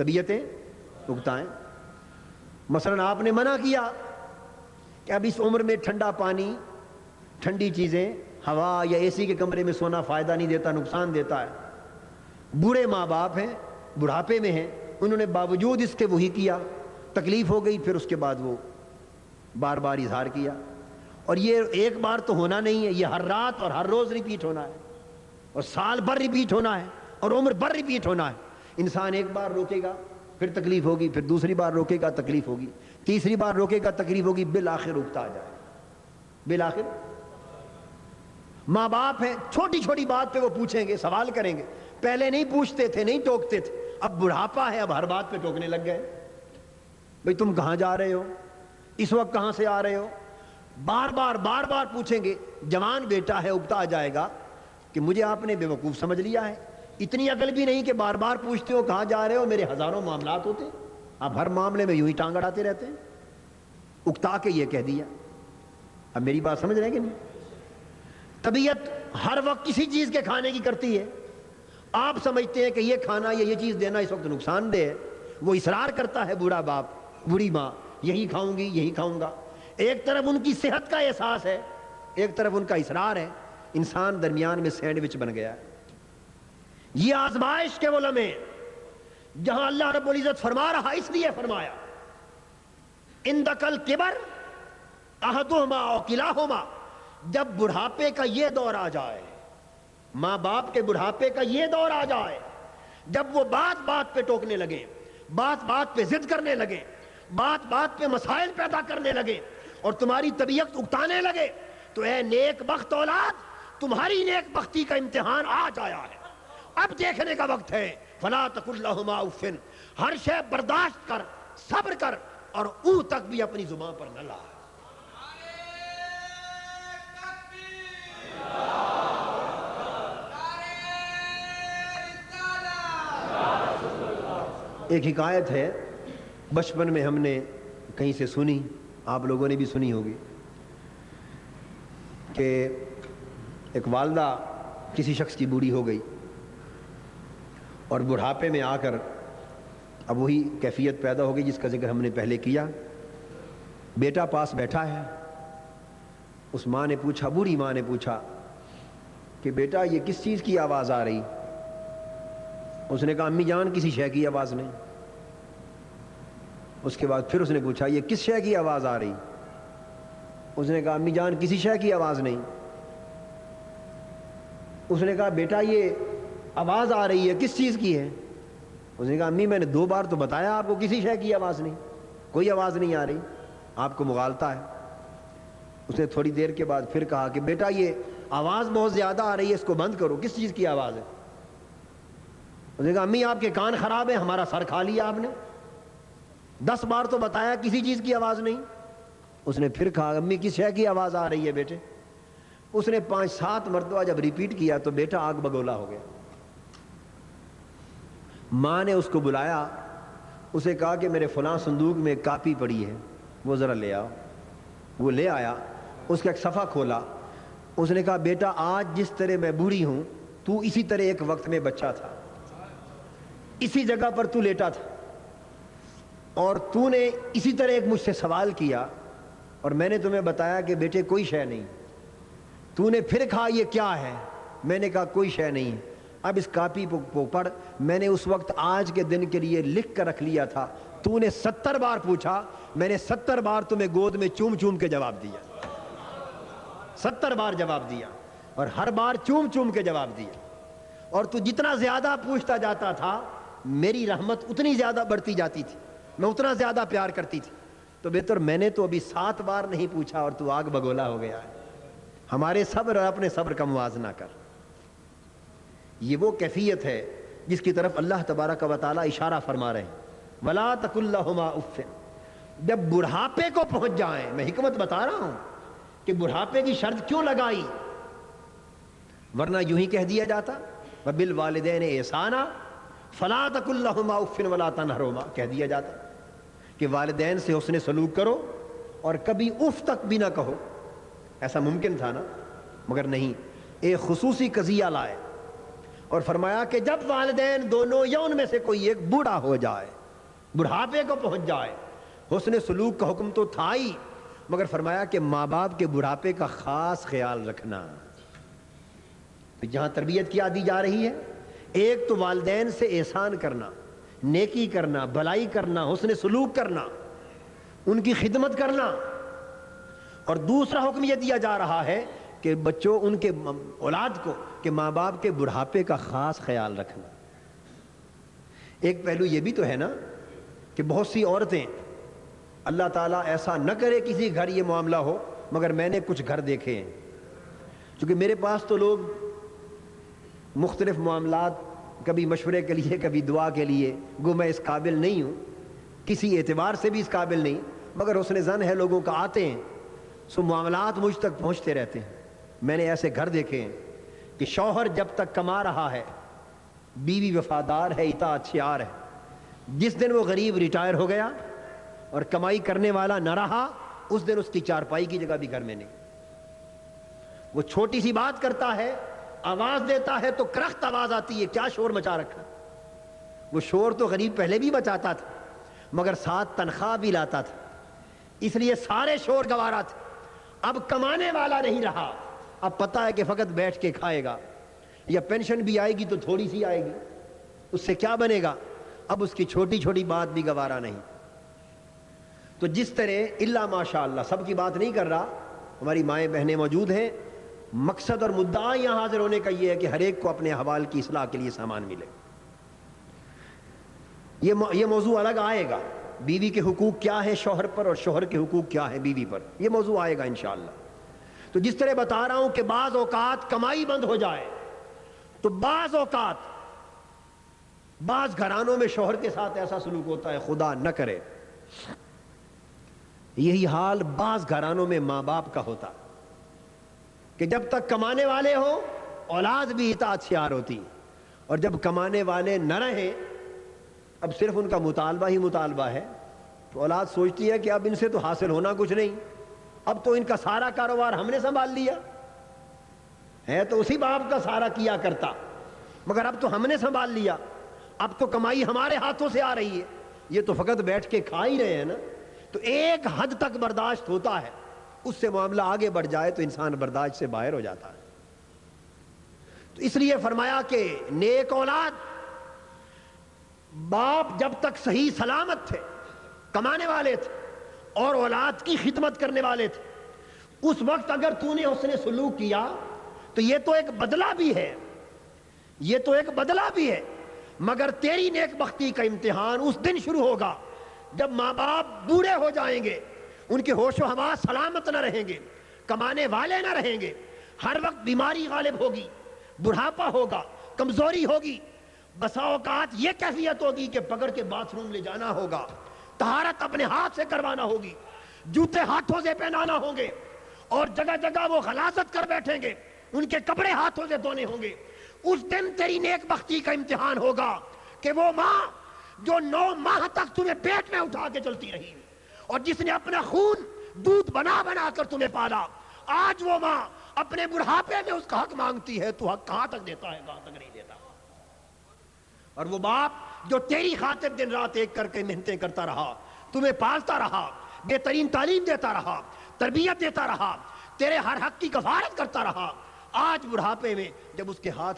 طبیعتیں اگتائیں۔ مثلا آپ نے منع کیا کہ اب اس عمر میں ٹھنڈا پانی، ٹھنڈی چیزیں، ہوا یا اے سی کے کمرے میں سونا فائدہ نہیں دیتا، نقصان دیتا ہے۔ بوڑھے ماں باپ ہیں، بڑھاپے میں ہیں، انہوں نے باوجود اس کے وہی کیا، تکلیف ہو گئی، پھر اس کے بعد وہ بار بار اظہار کیا۔ اور یہ ایک بار تو ہونا نہیں ہے، یہ ہر رات اور ہر روز ریپیٹ ہونا ہے، اور سال بھر ریپیٹ ہونا ہے، اور عمر بھر ریپیٹ ہونا ہے۔ انسان ایک بار روکے گا پھر تکلیف ہوگی، پھر دوسری بار روکے گا تکلیف ہوگی، تیسری بار روکے گا تکلیف ہوگی، بالآخر رکتا جائے۔ بالآخر ماں باپ ہیں، چھوٹی چھوٹی بات پہ وہ پوچھیں گے، سوال کریں گے۔ پہلے نہیں پوچھتے تھے، نہیں ٹوکتے تھے، اب بڑھاپا ہے، اب ہر بات پہ ٹوکنے لگ گئے۔ بھئی تم کہاں جا رہے ہو، اس وقت کہاں سے آ رہے ہو، بار بار پوچھیں گے۔ جوان بیٹا ہے، اگتا جائے گا کہ مجھے آپ نے بیوقوف سمجھ لیا ہے، اتنی عقل بھی نہیں کہ بار بار پوچھتے ہو کہاں جا رہے ہو، میرے ہزاروں معاملات ہوتے ہیں، آپ ہر معاملے میں یوں ہی ٹانگ اڑاتے رہتے ہیں۔ اکتا کے یہ کہہ دیا۔ اب میری بات سمجھ رہے ہیں کہ نہیں؟ طبیعت ہر وقت کسی چیز کے کھانے کی کرتی ہے۔ آپ سمجھتے ہیں کہ یہ کھانا یا یہ چیز دینا اس وقت نقصان دہ ہے، وہ اصرار کرتا ہے، بوڑھا باپ، بوڑھی ماں، یہی کھاؤں گی، یہی کھاؤں گا۔ ایک طرف ان کی صحت کا احساس ہے، ایک طرف ان کا اصرار ہے، انسان درمیان میں سینڈوچ بن گیا ہے۔ یہ آزمائش کے وہ لمحے جہاں اللہ رب العزت فرما رہا، اس لیے فرمایا عندک الکبر احدہما او کلاہما، جب بڑھاپے کا یہ دور آ جائے، ماں باپ کے بڑھاپے کا یہ دور آ جائے، جب وہ بات بات پہ ٹوکنے لگے، بات بات پہ ضد کرنے لگے، بات بات پہ مسائل پیدا کرنے لگے، اور تمہاری طبیعت اکتانے لگے، تو اے نیک بخت اولاد، تمہاری نیک بختی کا امتحان آج آیا ہے، اب دیکھنے کا وقت ہے۔ فلا تقل لہما اف، ہر شے برداشت کر، صبر کر، اور اوہ تک بھی اپنی زبان پر نہ لا۔ ایک حکایت ہے، بچپن میں ہم نے کہیں سے سنی، آپ لوگوں نے بھی سنی ہوگی، کہ ایک والدہ کسی شخص کی بوڑھی ہو گئی، اور بڑھاپے میں آ کر اب وہی کیفیت پیدا ہو گئی جس کا ذکر ہم نے پہلے کیا۔ بیٹا پاس بیٹھا ہے، اس ماں نے پوچھا، بوڑھی ماں نے پوچھا کہ بیٹا یہ کس چیز کی آواز آ رہی؟ اس نے کہا امی جان کسی شے کی آواز نہیں۔ اس کے بعد پھر اس نے پوچھا یہ کس شے کی آواز آ رہی؟ اس نے کہا امی جان کسی شے کی آواز نہیں۔ اس نے کہا بیٹا یہ آواز آ رہی ہے کس چیز کی ہے؟ اس نے کہا امی میں نے 2 بار تو بتایا آپ کو کسی شے کی آواز نہیں، کوئی آواز نہیں آ رہی، آپ کو مغالطہ ہے۔ اس نے تھوڑی دیر کے بعد پھر کہا کہ بیٹا یہ آواز بہت زیادہ آ رہی ہے، اس کو بند کرو، کس چیز کی آواز ہے؟ اس نے کہا امی آپ کے کان خراب ہیں، ہمارا سر کھا لیا آپ نے، 10 بار تو بتایا کسی چیز کی آواز نہیں۔ اس نے پھر کہا امی کس شے کی آواز آ رہی ہے بیٹے؟ اس نے 5-7 مرتبہ جب ریپیٹ کیا تو بیٹا آگ بگولا ہو گیا۔ ماں نے اس کو بلایا، اسے کہا کہ میرے فلاں صندوق میں ایک کاپی پڑی ہے، وہ ذرا لے آؤ۔ وہ لے آیا، اس کا ایک صفحہ کھولا، اس نے کہا بیٹا آج جس طرح میں بوڑھی ہوں، تو اسی طرح ایک وقت میں بچہ تھا، اسی جگہ پر تو لیٹا تھا، اور تو نے اسی طرح ایک مجھ سے سوال کیا، اور میں نے تمہیں بتایا کہ بیٹے کوئی شے نہیں۔ تو نے پھر کہا یہ کیا ہے؟ میں نے کہا کوئی شے نہیں۔ اب اس کاپی کو پڑھ، میں نے اس وقت آج کے دن کے لیے لکھ کر رکھ لیا تھا، تو نے 70 بار پوچھا، میں نے 70 بار تمہیں گود میں چوم چوم کے جواب دیا، 70 بار جواب دیا، اور ہر بار چوم چوم کے جواب دیا، اور تو جتنا زیادہ پوچھتا جاتا تھا میری رحمت اتنی زیادہ بڑھتی جاتی تھی، میں اتنا زیادہ پیار کرتی تھی۔ تو بہتر میں نے تو ابھی 7 بار نہیں پوچھا اور تو آگ بگولا ہو گیا ہے۔ ہمارے صبر اور اپنے صبر کا موازنہ کر۔ یہ وہ کیفیت ہے جس کی طرف اللہ تبارک و تعالی اشارہ فرما رہے ہیں، وَلَا تَقُلْ لَهُمَا اُفٍّ۔ جب بڑھاپے کو پہنچ جائیں، میں حکمت بتا رہا ہوں کہ بڑھاپے کی شرط کیوں لگائی، ورنہ یوں ہی کہہ دیا جاتا وَبِالْوَالِدَيْنِ إِحْسَانًا فَلَا تَقُلْ لَهُمَا اُفٍّ وَلَا تَنْهَرْهُمَا، کہہ دیا جاتا کہ والدین سے حسن سلوک کرو اور کبھی اف تک بھی نہ کہو۔ ایسا ممکن تھا نا، مگر نہیں، ایک خصوصی قضیہ لائے، اور فرمایا کہ جب والدین دونوں یا ان میں سے کوئی ایک بوڑھا ہو جائے، بڑھاپے کو پہنچ جائے، حسن سلوک کا حکم تو تھا ہی، مگر فرمایا کہ ماں باپ کے بڑھاپے کا خاص خیال رکھنا۔ جہاں تربیت کیا دی جا رہی ہے، ایک تو والدین سے احسان کرنا، نیکی کرنا، بھلائی کرنا، حسن سلوک کرنا، ان کی خدمت کرنا، اور دوسرا حکم یہ دیا جا رہا ہے کہ بچوں، ان کے اولاد کو، کہ ماں باپ کے بڑھاپے کا خاص خیال رکھنا۔ ایک پہلو یہ بھی تو ہے نا کہ بہت سی عورتیں، اللہ تعالیٰ ایسا نہ کرے کسی گھر یہ معاملہ ہو، مگر میں نے کچھ گھر دیکھے ہیں، چونکہ میرے پاس تو لوگ مختلف معاملات، کبھی مشورے کے لیے، کبھی دعا کے لیے، گو میں اس قابل نہیں ہوں، کسی اعتبار سے بھی اس قابل نہیں، مگر حسن ظن ہے لوگوں کا، آتے ہیں، سو معاملات مجھ تک پہنچتے رہتے ہیں۔ میں نے ایسے گھر دیکھے ہیں کہ شوہر جب تک کما رہا ہے، بیوی وفادار ہے، اطاعت شعار ہے، جس دن وہ غریب ریٹائر ہو گیا اور کمائی کرنے والا نہ رہا، اس دن اس کی چارپائی کی جگہ بھی گھر میں نہیں۔ وہ چھوٹی سی بات کرتا ہے، آواز دیتا ہے تو کرخت آواز آتی ہے، کیا شور مچا رکھا۔ وہ شور تو غریب پہلے بھی مچاتا تھا، مگر ساتھ تنخواہ بھی لاتا تھا، اس لیے سارے شور گوارا تھے۔ اب کمانے والا نہیں رہا، اب پتہ ہے کہ فقط بیٹھ کے کھائے گا، یا پینشن بھی آئے گی تو تھوڑی سی آئے گی، اس سے کیا بنے گا؟ اب اس کی چھوٹی چھوٹی بات بھی گوارا نہیں۔ تو جس طرح الا ماشاء اللہ، سب کی بات نہیں کر رہا، ہماری مائیں بہنیں موجود ہیں، مقصد اور مدعا یہاں حاضر ہونے کا یہ ہے کہ ہر ایک کو اپنے احوال کی اصلاح کے لیے سامان ملے۔ یہ موضوع الگ آئے گا، بیوی کے حقوق کیا ہے شوہر پر، اور شوہر کے حقوق کیا ہے بیوی پر، یہ موضوع آئے گا انشاءاللہ۔ تو جس طرح بتا رہا ہوں کہ بعض اوقات کمائی بند ہو جائے، تو بعض اوقات بعض گھرانوں میں شوہر کے ساتھ ایسا سلوک ہوتا ہے، خدا نہ کرے یہی حال بعض گھرانوں میں ماں باپ کا ہوتا کہ جب تک کمانے والے ہوں اولاد بھی اطاعت شعار ہوتی، اور جب کمانے والے نہ رہیں، اب صرف ان کا مطالبہ ہی مطالبہ ہے، تو اولاد سوچتی ہے کہ اب ان سے تو حاصل ہونا کچھ نہیں، اب تو ان کا سارا کاروبار ہم نے سنبھال لیا ہے، تو اسی باپ کا سارا کیا کرتا، مگر اب تو ہم نے سنبھال لیا، اب تو کمائی ہمارے ہاتھوں سے آ رہی ہے، یہ تو فقط بیٹھ کے کھا ہی رہے ہیں نا۔ تو ایک حد تک برداشت ہوتا ہے، اس سے معاملہ آگے بڑھ جائے تو انسان برداشت سے باہر ہو جاتا ہے۔ تو اس لیے فرمایا کہ نیک اولاد، باپ جب تک صحیح سلامت تھے، کمانے والے تھے اور اولاد کی خدمت کرنے والے تھے، اس وقت اگر تو نے حسن سلوک کیا تو یہ تو ایک بدلہ بھی ہے، یہ تو ایک بدلہ بھی ہے، مگر تیری نیک بختی کا امتحان اس دن شروع ہوگا جب ماں باپ بوڑھے ہو جائیں گے، ان کے ہوش و حواس سلامت نہ رہیں گے، کمانے والے نہ رہیں گے، ہر وقت بیماری غالب ہوگی، بڑھاپا ہوگا، کمزوری ہوگی، بسا اوقات یہ کیفیت ہوگی کہ پکڑ کے باتھ روم لے جانا ہوگا، طہارت اپنے ہاتھ سے کروانا ہوگی، جوتے ہاتھوں سے پہنانا ہوں گے، اور جگہ جگہ وہ غلاظت کر بیٹھیں گے، ان کے کپڑے ہاتھوں سے دھونے ہوں گے۔ اس دن تیری نیک بختی کا امتحان ہوگا کہ وہ ماں جو 9 ماہ تک تمہیں پیٹ میں اٹھا کے چلتی رہی، اور جس نے اپنا خون دودھ بنا بنا کر تمہیں پالا، آج وہ ماں اپنے بڑھاپے میں اس کا حق مانگتی ہے، تو حق کہاں تک دیتا ہے، کہاں تک نہیں دیتا۔ اور وہ باپ جو تیری خاطر دن رات ایک کر کے محنتیں کرتا رہا، تمہیں پالتا رہا، بہترین تعلیم دیتا رہا، تربیت دیتا رہا، تیرے ہر حق کی کفارت کرتا رہا، آج بڑھاپے میں جب اس کے ہاتھ